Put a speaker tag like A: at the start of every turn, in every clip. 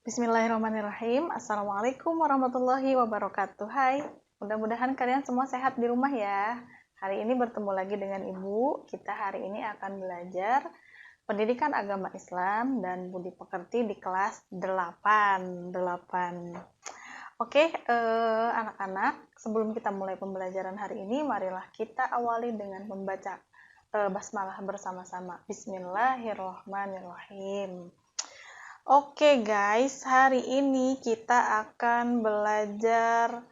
A: Bismillahirrahmanirrahim. Assalamualaikum warahmatullahi wabarakatuh. Hai, mudah-mudahan kalian semua sehat di rumah ya. Hari ini bertemu lagi dengan Ibu. Kita hari ini akan belajar pendidikan agama Islam dan budi pekerti di kelas 8. Oke, anak-anak, sebelum kita mulai pembelajaran hari ini, marilah kita awali dengan membaca basmalah bersama-sama. Bismillahirrahmanirrahim. Oke guys, hari ini kita akan belajar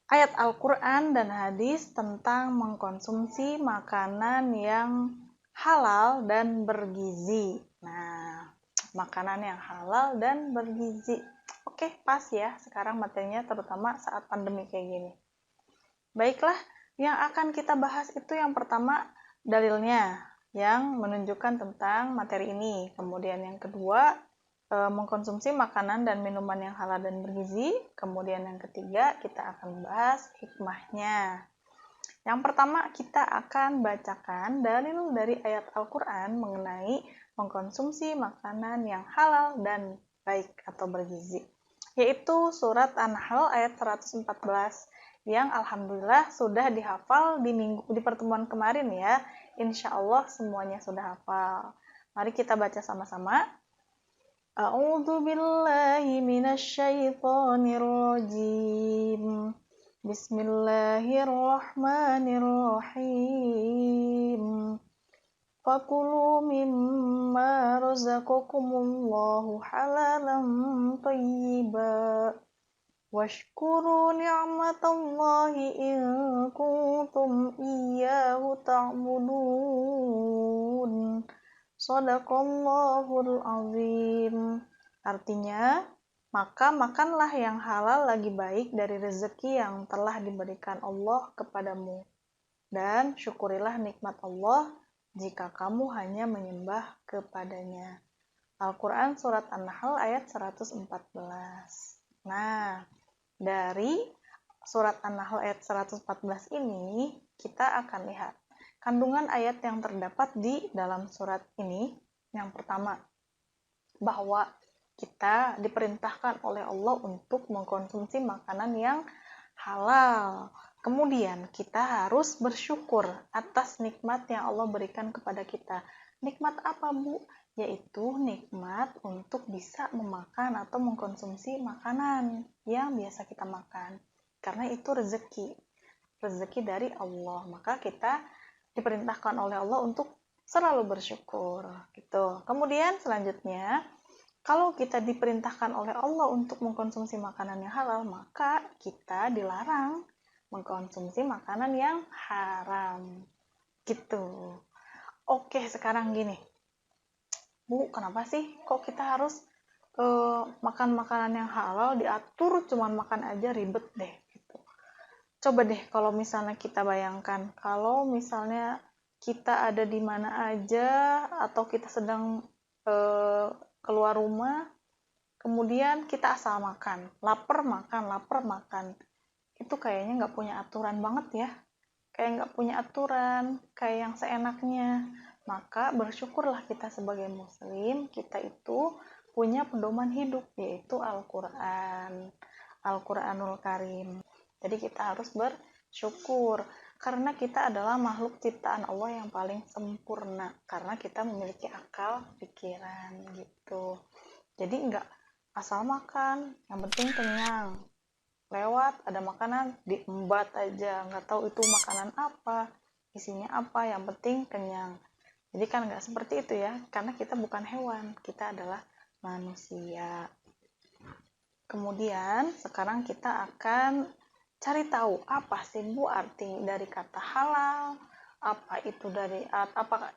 A: ayat Al-Quran dan hadis tentang mengkonsumsi makanan yang halal dan bergizi. Nah, makanan yang halal dan bergizi. Oke, pas ya sekarang materinya, terutama saat pandemi kayak gini. Baiklah, yang akan kita bahas itu yang pertama dalilnya yang menunjukkan tentang materi ini. Kemudian yang kedua, mengkonsumsi makanan dan minuman yang halal dan bergizi. Kemudian yang ketiga, kita akan bahas hikmahnya. Yang pertama, kita akan bacakan dalil dari ayat Al-Quran mengenai mengkonsumsi makanan yang halal dan baik atau bergizi, yaitu surat An-Nahl ayat 114 yang alhamdulillah sudah dihafal di pertemuan kemarin ya. Insya Allah semuanya sudah hafal. Mari kita baca sama-sama. A'udzu billahi minasyaitonir rajim. Bismillahirrahmanirrahim. Fakulu mimma razaqakumullahu halalan thayyiban. Washkuru ni'matallahi in kuntum iyyahu ta'budun. Shadaqallahul azim. Artinya, maka makanlah yang halal lagi baik dari rezeki yang telah diberikan Allah kepadamu. Dan syukurilah nikmat Allah jika kamu hanya menyembah kepadanya. Al-Quran Surat An-Nahl ayat 114. Nah, dari Surat An-Nahl ayat 114 ini, kita akan lihat kandungan ayat yang terdapat di dalam surat ini. Yang pertama, bahwa kita diperintahkan oleh Allah untuk mengkonsumsi makanan yang halal. Kemudian kita harus bersyukur atas nikmat yang Allah berikan kepada kita. Nikmat apa, Bu? Yaitu nikmat untuk bisa memakan atau mengkonsumsi makanan yang biasa kita makan. Karena itu rezeki dari Allah. Maka kita diperintahkan oleh Allah untuk selalu bersyukur gitu. Kemudian selanjutnya, kalau kita diperintahkan oleh Allah untuk mengkonsumsi makanan yang halal, maka kita dilarang mengkonsumsi makanan yang haram gitu. Oke, sekarang gini, Bu, kenapa sih kok kita harus makan makanan yang halal, diatur cuman makan aja, ribet deh gitu. Coba deh kalau misalnya kita bayangkan, kalau misalnya kita ada di mana aja atau kita sedang keluar rumah, kemudian kita asal makan, lapar makan. Itu kayaknya nggak punya aturan banget ya. Kayak nggak punya aturan, kayak yang seenaknya. Maka bersyukurlah kita sebagai muslim, kita itu punya pedoman hidup, yaitu Al-Quran, Al-Quranul Karim. Jadi kita harus bersyukur karena kita adalah makhluk ciptaan Allah yang paling sempurna, karena kita memiliki akal pikiran gitu. Jadi nggak asal makan, yang penting kenyang. Lewat ada makanan diembat aja, nggak tahu itu makanan apa, isinya apa, yang penting kenyang. Jadi kan nggak seperti itu ya, karena kita bukan hewan, kita adalah manusia. Kemudian sekarang kita akan cari tahu apa sih Bu arti dari kata halal, apa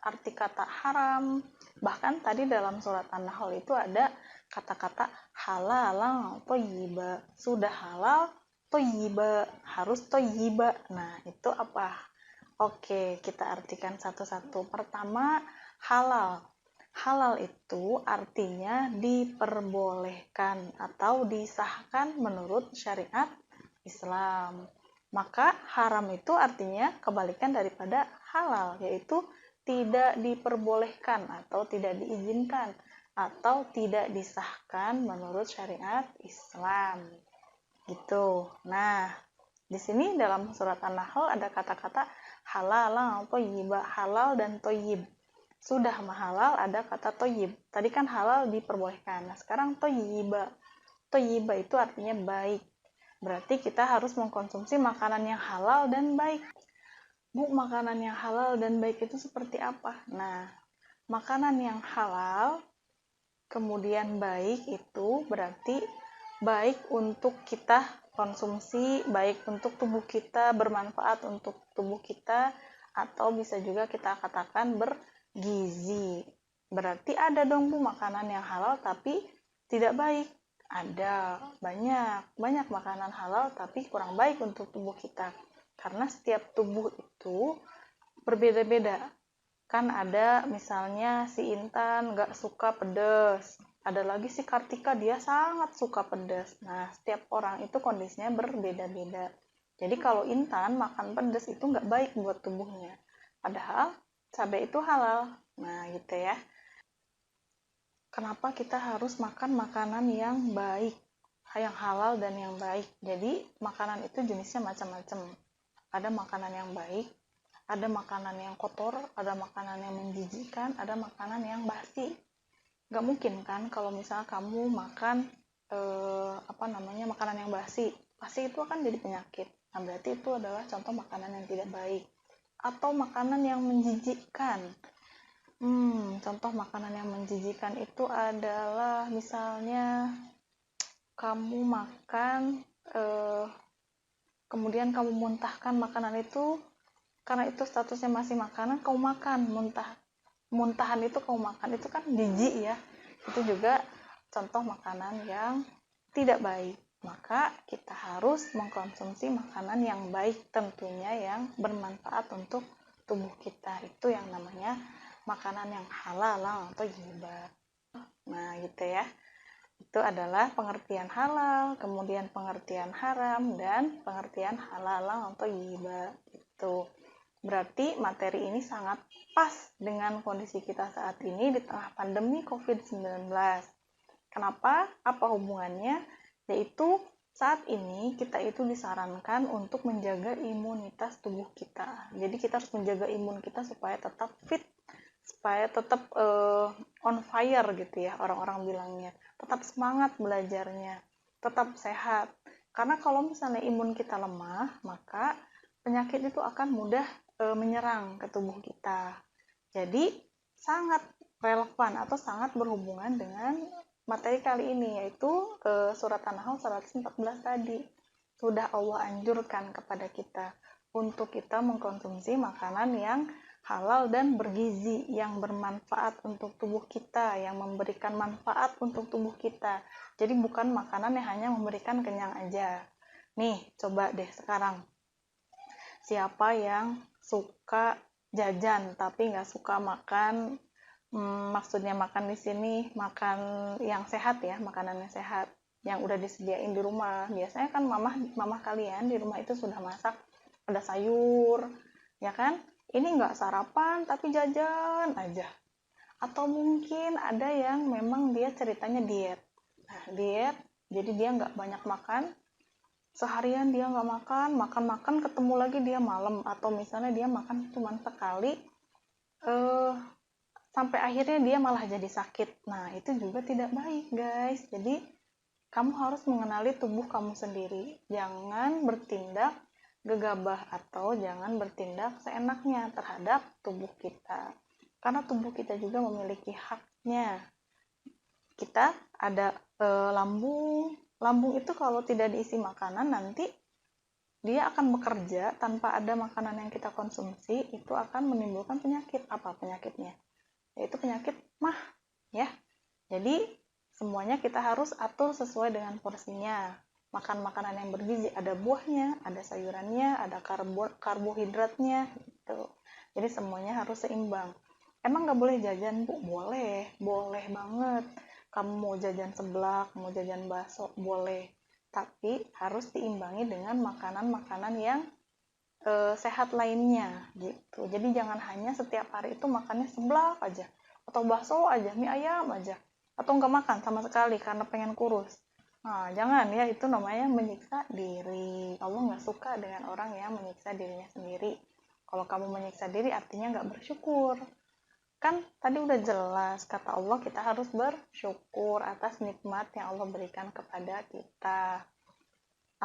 A: arti kata haram. Bahkan tadi dalam surat An-Nahl itu ada kata-kata halal thayyiba. Sudah halal thayyiba, harus thayyiba. Nah, itu apa? Oke, kita artikan satu-satu. Pertama, halal. Halal itu artinya diperbolehkan atau disahkan menurut syariat Islam. Maka haram itu artinya kebalikan daripada halal, yaitu tidak diperbolehkan atau tidak diizinkan. atau tidak disahkan menurut syariat Islam. Gitu. Nah, di sini dalam surat An-Nahl ada kata-kata halal atau thayyibah, halal dan thayyib. Sudah halal ada kata thayyib. Tadi kan halal diperbolehkan. Nah, sekarang thayyibah. Thayyibah itu artinya baik. Berarti kita harus mengkonsumsi makanan yang halal dan baik. Bu, makanan yang halal dan baik itu seperti apa? Nah, makanan yang halal kemudian baik itu berarti baik untuk kita konsumsi, baik untuk tubuh kita, bermanfaat untuk tubuh kita, atau bisa juga kita katakan bergizi. Berarti ada dong Bu makanan yang halal tapi tidak baik. Ada, banyak makanan halal tapi kurang baik untuk tubuh kita. Karena setiap tubuh itu berbeda-beda. Kan ada misalnya si Intan nggak suka pedas, ada lagi si Kartika dia sangat suka pedas. Nah, setiap orang itu kondisinya berbeda-beda. Jadi kalau Intan makan pedas itu nggak baik buat tubuhnya. Padahal cabai itu halal. Nah, gitu ya. Kenapa kita harus makan makanan yang baik, yang halal dan yang baik? Jadi makanan itu jenisnya macam-macam. Ada makanan yang baik, ada makanan yang kotor, ada makanan yang menjijikkan, ada makanan yang basi. Gak mungkin kan kalau misalnya kamu makan makanan yang basi itu akan jadi penyakit. Nah, berarti itu adalah contoh makanan yang tidak baik. Atau makanan yang menjijikkan. Contoh makanan yang menjijikkan itu adalah misalnya kamu makan kemudian kamu muntahkan makanan itu. Karena itu statusnya masih makanan, kamu makan, muntahan itu kamu makan, itu kan jijik ya. Itu juga contoh makanan yang tidak baik. Maka kita harus mengkonsumsi makanan yang baik, tentunya yang bermanfaat untuk tubuh kita. Itu yang namanya makanan yang halal atau thayyibah. Nah, gitu ya. Itu adalah pengertian halal, kemudian pengertian haram, dan pengertian halal atau thayyibah. Gitu. Berarti materi ini sangat pas dengan kondisi kita saat ini di tengah pandemi COVID-19. Kenapa? Apa hubungannya? Yaitu saat ini kita itu disarankan untuk menjaga imunitas tubuh kita. Jadi kita harus menjaga imun kita supaya tetap fit, supaya tetap on fire gitu ya orang-orang bilangnya. Tetap semangat belajarnya, tetap sehat. Karena kalau misalnya imun kita lemah, maka penyakit itu akan mudah menyerang ke tubuh kita. Jadi sangat relevan atau sangat berhubungan dengan materi kali ini, yaitu surat An-Nahl 114 tadi. Sudah Allah anjurkan kepada kita untuk kita mengkonsumsi makanan yang halal dan bergizi, yang bermanfaat untuk tubuh kita, yang memberikan manfaat untuk tubuh kita. Jadi bukan makanan yang hanya memberikan kenyang aja. Nih, coba deh sekarang. Siapa yang suka jajan tapi nggak suka makan, maksudnya makan di sini makan yang sehat ya, makanan yang sehat yang udah disediain di rumah. Biasanya kan mamah kalian di rumah itu sudah masak, ada sayur ya kan. Ini nggak sarapan tapi jajan aja. Atau mungkin ada yang memang dia ceritanya diet. Nah, diet jadi dia nggak banyak makan, seharian dia nggak makan ketemu lagi dia malam, atau misalnya dia makan cuma sekali sampai akhirnya dia malah jadi sakit. Nah, itu juga tidak baik guys. Jadi kamu harus mengenali tubuh kamu sendiri, jangan bertindak gegabah atau jangan bertindak seenaknya terhadap tubuh kita, karena tubuh kita juga memiliki haknya. Kita ada lambung itu kalau tidak diisi makanan, nanti dia akan bekerja tanpa ada makanan yang kita konsumsi, itu akan menimbulkan penyakit. Apa penyakitnya? Yaitu penyakit mah ya. Jadi semuanya kita harus atur sesuai dengan porsinya. Makan makanan yang bergizi, ada buahnya, ada sayurannya, ada karbohidratnya gitu. Jadi semuanya harus seimbang. Emang nggak boleh jajan Bu? Boleh banget. Kamu mau jajan seblak, mau jajan bakso, boleh. Tapi harus diimbangi dengan makanan-makanan yang sehat lainnya gitu. Jadi jangan hanya setiap hari itu makannya seblak aja, atau bakso aja, mie ayam aja. atau nggak makan sama sekali karena pengen kurus. Nah, jangan ya, itu namanya menyiksa diri. Allah nggak suka dengan orang yang menyiksa dirinya sendiri. Kalau kamu menyiksa diri artinya nggak bersyukur. Kan tadi udah jelas, kata Allah kita harus bersyukur atas nikmat yang Allah berikan kepada kita.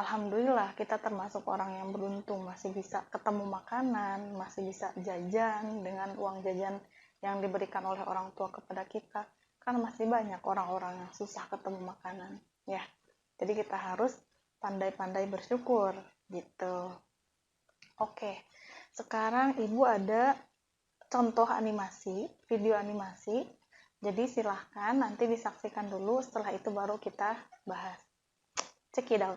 A: Alhamdulillah kita termasuk orang yang beruntung, masih bisa ketemu makanan, masih bisa jajan dengan uang jajan yang diberikan oleh orang tua kepada kita. Kan masih banyak orang-orang yang susah ketemu makanan, ya. Jadi kita harus pandai-pandai bersyukur, gitu. Oke, sekarang Ibu ada contoh animasi, video animasi. Jadi silahkan nanti disaksikan dulu, setelah itu baru kita bahas. Check it out.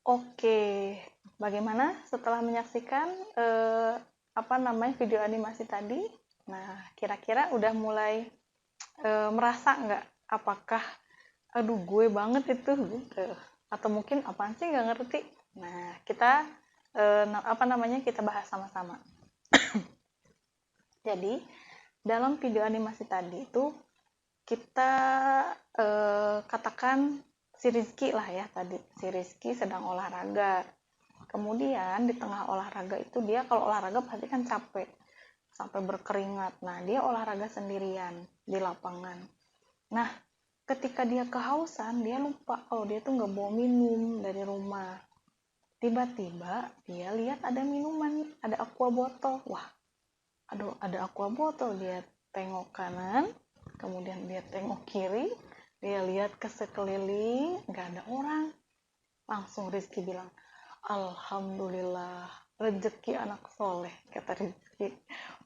A: Oke, bagaimana setelah menyaksikan video animasi tadi? Nah, kira-kira udah mulai merasa nggak? Apakah, aduh gue banget itu, gitu. Atau mungkin apaan sih nggak ngerti? Nah, kita kita bahas sama-sama. Jadi, dalam video animasi tadi itu kita katakan si Rizky lah ya tadi. Si Rizky sedang olahraga. Kemudian di tengah olahraga itu dia kalau olahraga pasti kan capek. Sampai berkeringat. Nah, dia olahraga sendirian di lapangan. Nah, ketika dia kehausan, dia lupa kalau dia tuh nggak bawa minum dari rumah. Tiba-tiba dia lihat ada minuman, ada aqua botol. Wah, aduh ada aqua botol. Dia tengok kanan, kemudian dia tengok kiri, dia lihat ke sekeliling, nggak ada orang. Langsung Rizky bilang, Alhamdulillah, rezeki anak soleh, kata Rizky.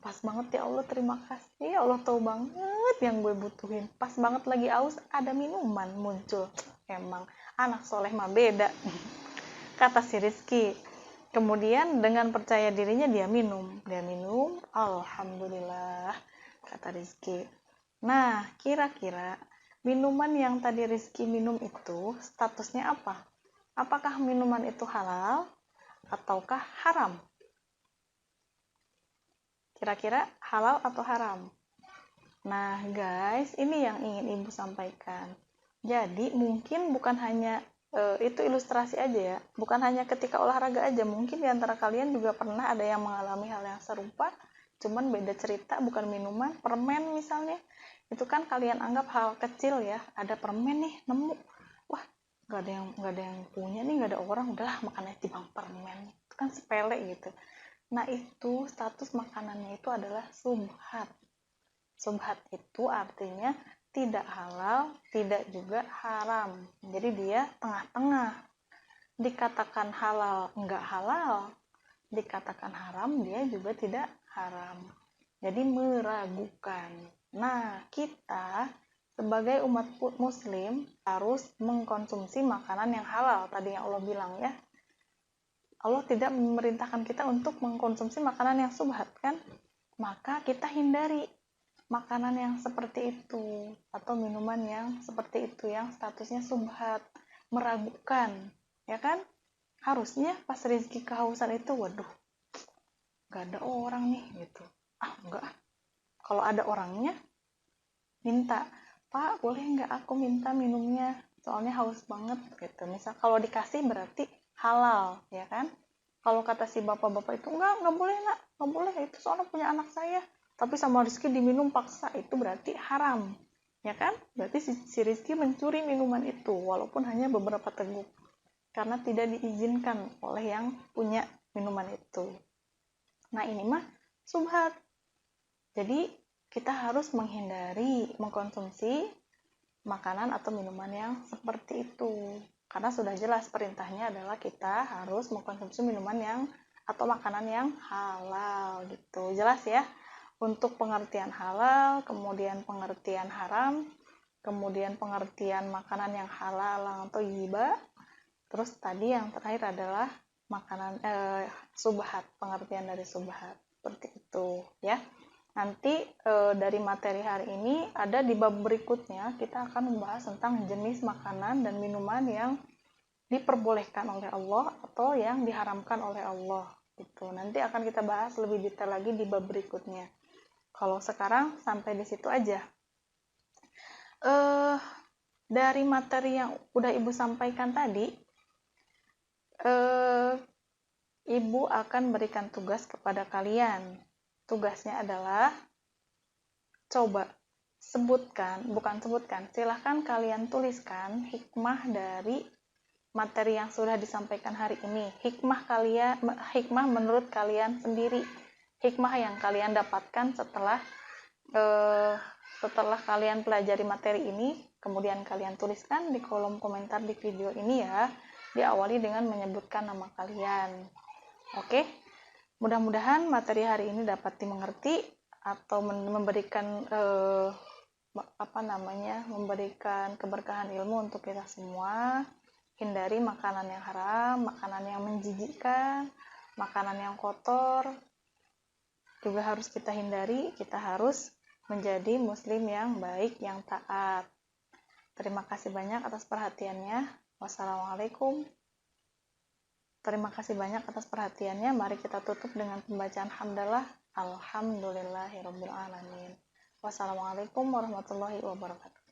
A: Pas banget ya Allah, terima kasih. Allah tahu banget yang gue butuhin. Pas banget lagi aus, ada minuman muncul. Emang anak soleh mah beda, kata si Rizky. Kemudian dengan percaya dirinya dia minum. Alhamdulillah, kata Rizky. Nah, kira-kira minuman yang tadi Rizky minum itu statusnya apa? Apakah minuman itu halal ataukah haram? Kira-kira halal atau haram? Nah, guys, ini yang ingin Ibu sampaikan. Jadi, mungkin bukan hanya itu ilustrasi aja ya. Bukan hanya ketika olahraga aja. Mungkin di antara kalian juga pernah ada yang mengalami hal yang serupa, cuman beda cerita, bukan minuman, permen misalnya. Itu kan kalian anggap hal kecil ya. Ada permen nih, nemu. Wah, nggak ada yang punya nih, nggak ada orang, udahlah makan aja bang permen. Itu kan sepele gitu. Nah, itu status makanannya itu adalah subhat. Subhat itu artinya tidak halal, tidak juga haram. Jadi dia tengah-tengah. Dikatakan halal, enggak halal. Dikatakan haram, dia juga tidak haram. Jadi meragukan. Nah, kita sebagai umat muslim harus mengkonsumsi makanan yang halal. Tadi yang Allah bilang ya. Allah tidak memerintahkan kita untuk mengkonsumsi makanan yang subhat kan? Maka kita hindari makanan yang seperti itu atau minuman yang seperti itu yang statusnya subhat, meragukan, ya kan? Harusnya pas Rizky kehausan itu, waduh, gak ada orang nih gitu. Enggak. Kalau ada orangnya, minta, Pak, boleh nggak aku minta minumnya? Soalnya haus banget gitu. Misal kalau dikasih berarti halal, ya kan? Kalau kata si bapak-bapak itu, nggak boleh nak, nggak boleh, itu soalnya punya anak saya. Tapi sama Rizky diminum paksa, itu berarti haram, ya kan? Berarti si Rizky mencuri minuman itu, walaupun hanya beberapa teguk. Karena tidak diizinkan oleh yang punya minuman itu. Nah, ini mah subhat. Jadi, kita harus menghindari mengkonsumsi makanan atau minuman yang seperti itu. Karena sudah jelas perintahnya adalah kita harus mengkonsumsi minuman yang atau makanan yang halal gitu. Jelas ya? untuk pengertian halal, kemudian pengertian haram, kemudian pengertian makanan yang halal atau thayyibah. Terus tadi yang terakhir adalah makanan subhat, pengertian dari subhat. Seperti itu ya. Nanti dari materi hari ini ada di bab berikutnya kita akan membahas tentang jenis makanan dan minuman yang diperbolehkan oleh Allah atau yang diharamkan oleh Allah gitu. Nanti akan kita bahas lebih detail lagi di bab berikutnya. Kalau sekarang sampai di situ aja. Dari materi yang udah Ibu sampaikan tadi, Ibu akan berikan tugas kepada kalian. Tugasnya adalah coba silahkan kalian tuliskan hikmah dari materi yang sudah disampaikan hari ini. Hikmah menurut kalian sendiri. Hikmah yang kalian dapatkan setelah kalian pelajari materi ini, kemudian kalian tuliskan di kolom komentar di video ini ya. Diawali dengan menyebutkan nama kalian. Oke? Mudah-mudahan materi hari ini dapat dimengerti atau memberikan memberikan keberkahan ilmu untuk kita semua. Hindari makanan yang haram, makanan yang menjijikkan, makanan yang kotor. Juga harus kita hindari, kita harus menjadi muslim yang baik, yang taat. Terima kasih banyak atas perhatiannya. Wassalamualaikum. Terima kasih banyak atas perhatiannya. Mari kita tutup dengan pembacaan hamdalah. Alhamdulillahirabbil alamin. Wassalamualaikum warahmatullahi wabarakatuh.